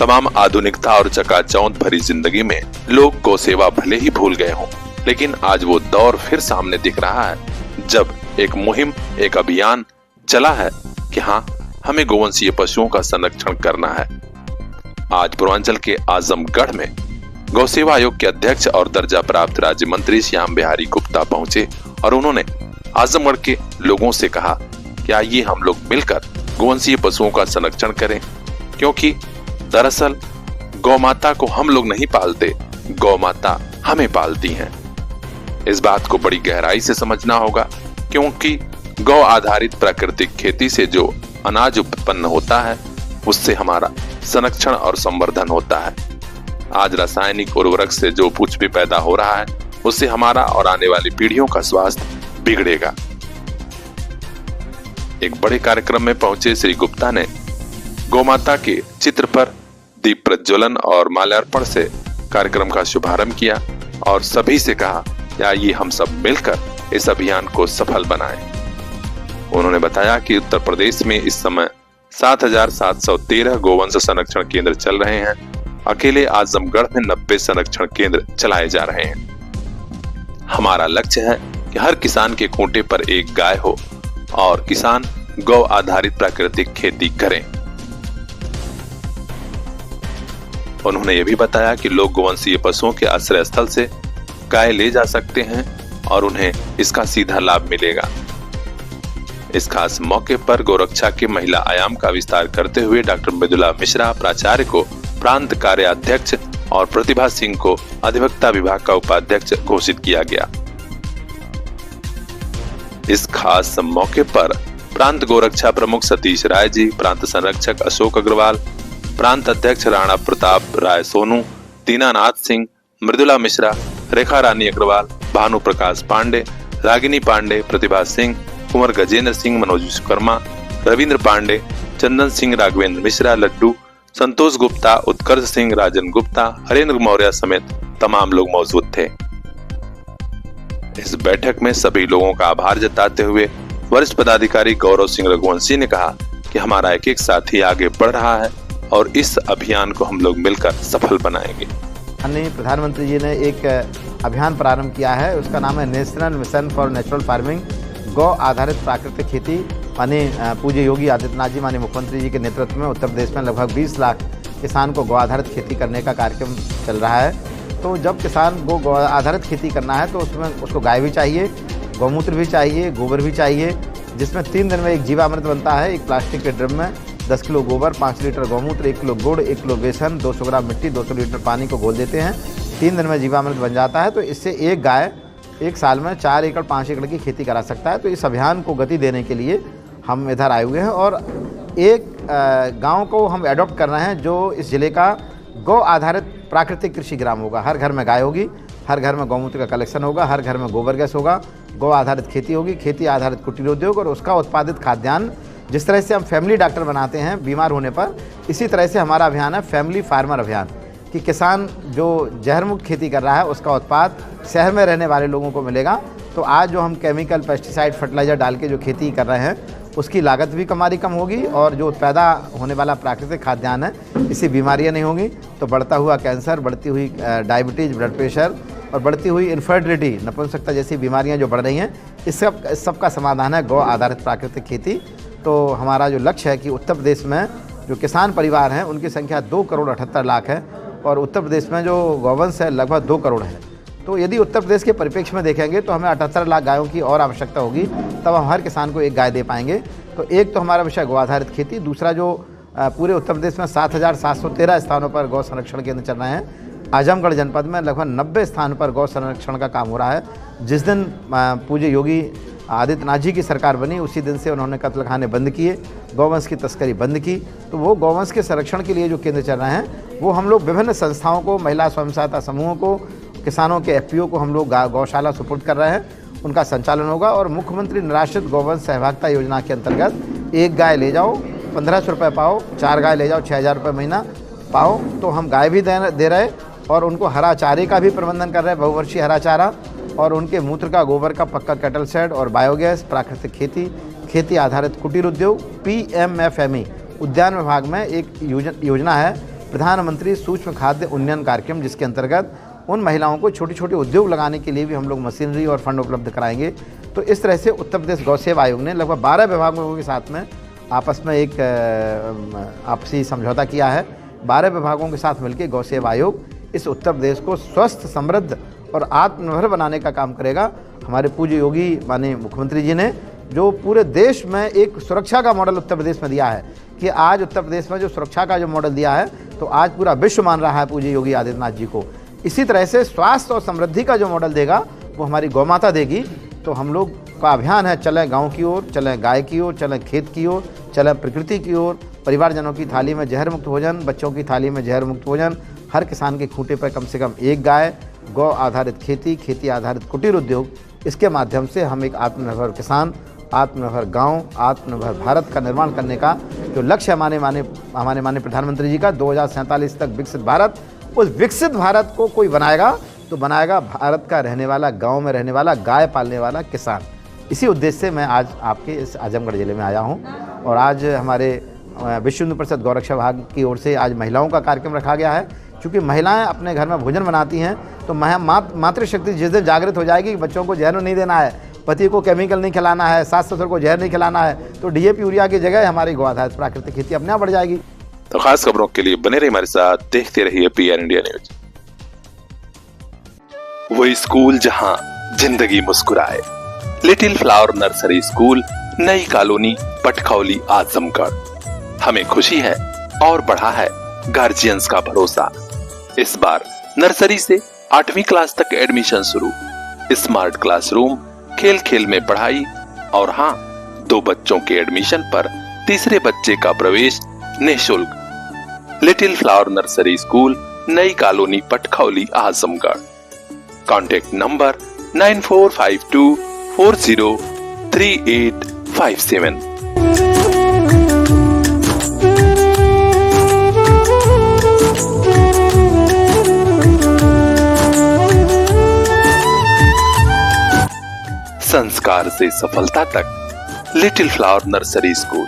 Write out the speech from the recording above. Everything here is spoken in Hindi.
तमाम आधुनिकता और चकाचौंध भरी जिंदगी में लोग गौ सेवा भले ही भूल गए हों, लेकिन आज वो दौर फिर सामने दिख रहा है जब एक मुहिम, एक अभियान चला है कि हाँ, हमें गोवंशीय पशुओं का संरक्षण करना है। आज पूर्वांचल के आजमगढ़ में गौ सेवा आयोग के अध्यक्ष और दर्जा प्राप्त राज्य मंत्री श्याम बिहारी गुप्ता पहुंचे और उन्होंने आजमगढ़ के लोगों से कहा कि आइए हम लोग मिलकर गोवंशीय पशुओं का संरक्षण करें, क्योंकि दरअसल गौ माता को हम लोग नहीं पालते, गौ माता हमें पालती हैं। इस बात को बड़ी गहराई से समझना होगा, क्योंकि गौ आधारित प्राकृतिक खेती से जो अनाज उत्पन्न होता है उससे हमारा संरक्षण और संवर्धन होता है। आज रासायनिक उर्वरक से जो कुछ भी पैदा हो रहा है उससे हमारा और आने वाली पीढ़ियों का स्वास्थ्य बिगड़ेगा। एक बड़े कार्यक्रम में पहुंचे श्री गुप्ता ने गौमाता के चित्र पर दीप प्रज्वलन और माल्यार्पण से कार्यक्रम का शुभारंभ किया और सभी से कहा कि आइए हम सब मिलकर इस अभियान को सफल बनाएं। उन्होंने बताया कि उत्तर प्रदेश में इस समय 7,713 गोवंश संरक्षण केंद्र चल रहे हैं। अकेले आजमगढ़ में 90 संरक्षण केंद्र चलाए जा रहे हैं। हमारा लक्ष्य है कि हर किसान के खूंटे पर एक गाय हो और किसान गौ आधारित प्राकृतिक खेती करें। उन्होंने ये भी बताया कि लोग गोवंशीय पशुओं के आश्रय स्थल से गाय ले जा सकते हैं और उन्हें इसका सीधा लाभ मिलेगा। इस खास मौके पर गोरक्षा के महिला आयाम का विस्तार करते हुए डॉक्टर मृदुला मिश्रा प्राचार्य को प्रांत कार्याध्यक्ष और प्रतिभा सिंह को अधिवक्ता विभाग का उपाध्यक्ष घोषित किया गया। इस खास मौके पर प्रांत गोरक्षा प्रमुख सतीश राय जी, प्रांत संरक्षक अशोक अग्रवाल, प्रांत अध्यक्ष राणा प्रताप राय सोनू, दीनानाथ सिंह, मृदुला मिश्रा, रेखा रानी अग्रवाल, भानु प्रकाश पांडे, रागिनी पांडे, प्रतिभा सिंह, कुंवर गजेंद्र सिंह, मनोज विश्वकर्मा, रविंद्र पांडे, चंदन सिंह, राघवेंद्र मिश्रा, लड्डू, संतोष गुप्ता, उत्कर्ष सिंह, राजन गुप्ता, हरेंद्र मौर्य समेत तमाम लोग मौजूद थे। इस बैठक में सभी लोगों का आभार जताते हुए वरिष्ठ पदाधिकारी गौरव सिंह रघुवंशी ने कहा कि हमारा एक एक साथी आगे बढ़ रहा है और इस अभियान को हम लोग मिलकर सफल बनाएंगे। माननीय प्रधानमंत्री जी ने एक अभियान प्रारंभ किया है, उसका नाम है national mission for natural farming, गौ आधारित प्राकृतिक खेती। माननीय पूज्य योगी आदित्यनाथ जी, माननीय मुख्यमंत्री जी के नेतृत्व में उत्तर प्रदेश में लगभग 20 लाख किसान को गौ आधारित खेती करने का कार्यक्रम चल रहा है। तो जब किसान गौ आधारित खेती करना है तो उसमें उसको गाय भी चाहिए, गौमूत्र भी चाहिए, गोबर भी चाहिए, जिसमें 3 दिन में एक जीवामृत बनता है। एक प्लास्टिक के ड्रम में 10 किलो गोबर, 5 लीटर गौमूत्र, 1 किलो गुड़, 1 किलो बेसन, 200 ग्राम मिट्टी, 200 लीटर पानी को घोल देते हैं। 3 दिन में जीवामृत बन जाता है। तो इससे एक गाय एक साल में 4 एकड़ 5 एकड़ की खेती करा सकता है। तो इस अभियान को गति देने के लिए हम इधर आए हुए हैं और एक गांव को हम एडॉप्ट कर रहे हैं जो इस ज़िले का गौ आधारित प्राकृतिक कृषि ग्राम होगा। हर घर में गाय होगी, हर घर में गौमूत्र का कलेक्शन होगा, हर घर में गोबर गैस होगा, गौ आधारित खेती होगी, खेती आधारित कुटीर उद्योग और उसका उत्पादित खाद्यान्न। जिस तरह से हम फैमिली डॉक्टर बनाते हैं बीमार होने पर, इसी तरह से हमारा अभियान है फैमिली फार्मर अभियान, कि किसान जो जहर मुक्त खेती कर रहा है उसका उत्पाद शहर में रहने वाले लोगों को मिलेगा। तो आज जो हम केमिकल पेस्टिसाइड फर्टिलाइज़र डाल के जो खेती कर रहे हैं उसकी लागत भी हमारी कम होगी और जो पैदा होने वाला प्राकृतिक खाद्यान्न है इससे बीमारियां नहीं होंगी। तो बढ़ता हुआ कैंसर, बढ़ती हुई डायबिटीज़, ब्लड प्रेशर और बढ़ती हुई इनफर्टिलिटी, नपुंसकता जैसी बीमारियां जो बढ़ रही हैं, इस सब का समाधान है गौ आधारित प्राकृतिक खेती। तो हमारा जो लक्ष्य है कि उत्तर प्रदेश में जो किसान परिवार हैं उनकी संख्या 2 करोड़ 78 लाख है और उत्तर प्रदेश में जो गौवंश है लगभग 2 करोड़ है। तो यदि उत्तर प्रदेश के परिप्रेक्ष्य में देखेंगे तो हमें 78 लाख गायों की और आवश्यकता होगी, तब हम हर किसान को एक गाय दे पाएंगे। तो एक तो हमारा विषय गौ आधारित खेती, दूसरा जो पूरे उत्तर प्रदेश में 7,713 स्थानों पर गौ संरक्षण केंद्र चल रहे हैं। आजमगढ़ जनपद में लगभग 90 स्थान पर गौ संरक्षण का काम हो रहा है। जिस दिन पूज्य योगी आदित्यनाथ जी की सरकार बनी उसी दिन से उन्होंने कत्लखाने बंद किए, गौवंश की तस्करी बंद की। तो वो गौवंश के संरक्षण के लिए जो केंद्र चल रहे हैं वो हम लोग विभिन्न संस्थाओं को, महिला स्वयं सहायता समूहों को, किसानों के एफपीओ को हम लोग गौशाला सुपुर्द कर रहे हैं, उनका संचालन होगा। और मुख्यमंत्री निराश्रित गौवंश सहभागिता योजना के अंतर्गत एक गाय ले जाओ 1500 रुपये पाओ, 4 गाय ले जाओ 6000 रुपये महीना पाओ। तो हम गाय भी दे रहे और उनको हरा चारे का भी प्रबंधन कर रहे हैं, बहुवर्षीय हरा चारा, और उनके मूत्र का, गोबर का पक्का कैटल शेड और बायोगैस, प्राकृतिक खेती, खेती आधारित कुटीर उद्योग। PMFME उद्यान विभाग में एक योजना है, प्रधानमंत्री सूक्ष्म खाद्य उन्नयन कार्यक्रम, जिसके अंतर्गत उन महिलाओं को छोटे छोटे उद्योग लगाने के लिए भी हम लोग मशीनरी और फंड उपलब्ध कराएंगे। तो इस तरह से उत्तर प्रदेश गौ सेवा आयोग ने लगभग 12 विभागों के साथ में आपस में एक आपसी समझौता किया है। 12 विभागों के साथ मिलकर गौ सेवा आयोग इस उत्तर प्रदेश को स्वस्थ, समृद्ध और आत्मनिर्भर बनाने का काम करेगा। हमारे पूज्य योगी माननीय मुख्यमंत्री जी ने जो पूरे देश में एक सुरक्षा का मॉडल उत्तर प्रदेश में दिया है कि आज उत्तर प्रदेश में जो सुरक्षा का जो मॉडल दिया है तो आज पूरा विश्व मान रहा है पूज्य योगी आदित्यनाथ जी को। इसी तरह से स्वास्थ्य और समृद्धि का जो मॉडल देगा वो हमारी गौ माता देगी। तो हम लोग का अभियान है, चलें गांव की ओर, चलें गाय की ओर, चलें खेत की ओर, चलें प्रकृति की ओर। परिवारजनों की थाली में जहर मुक्त भोजन, बच्चों की थाली में जहर मुक्त भोजन, हर किसान के खूंटे पर कम से कम एक गाय, गौ आधारित खेती, खेती आधारित कुटीर उद्योग। इसके माध्यम से हम एक आत्मनिर्भर किसान, आत्मनिर्भर गांव, आत्मनिर्भर भारत का निर्माण करने का जो लक्ष्य हमारे माननीय प्रधानमंत्री जी का 2047 तक विकसित भारत, उस विकसित भारत को कोई बनाएगा तो बनाएगा भारत का रहने वाला, गांव में रहने वाला, गाय पालने वाला किसान। इसी उद्देश्य से मैं आज आपके इस आजमगढ़ ज़िले में आया हूं। और आज हमारे विश्व हिंदू परिषद गौरक्षा विभाग की ओर से आज महिलाओं का कार्यक्रम रखा गया है। क्योंकि महिलाएं अपने घर में भोजन बनाती हैं तो मातृशक्ति जिस दिन जागृत हो जाएगी कि बच्चों को जहर नहीं देना है, पति को केमिकल नहीं खिलाना है, सास ससुर को जहर नहीं खिलाना है, तो डीएपी यूरिया की जगह हमारी गौ आधारित प्राकृतिक खेती अपने आप बढ़ जाएगी। तो खास खबरों के लिए बने रहिए हमारे साथ, देखते रहिए पीआर इंडिया न्यूज। वो स्कूल जहां जिंदगी मुस्कुराए, लिटिल फ्लावर नर्सरी स्कूल, नई कॉलोनी, पटखौली, आजमगढ़। हमें खुशी है और बढ़ा है गार्जियंस का भरोसा। इस बार नर्सरी से 8वीं क्लास तक एडमिशन शुरू, स्मार्ट क्लासरूम, खेल खेल में पढ़ाई और हाँ, 2 बच्चों के एडमिशन पर तीसरे बच्चे का प्रवेश निःशुल्क। लिटिल फ्लावर नर्सरी स्कूल, नई colony, Patkhauli, Azamgarh. Contact number 9452403857। संस्कार से सफलता तक, लिटिल फ्लावर नर्सरी स्कूल।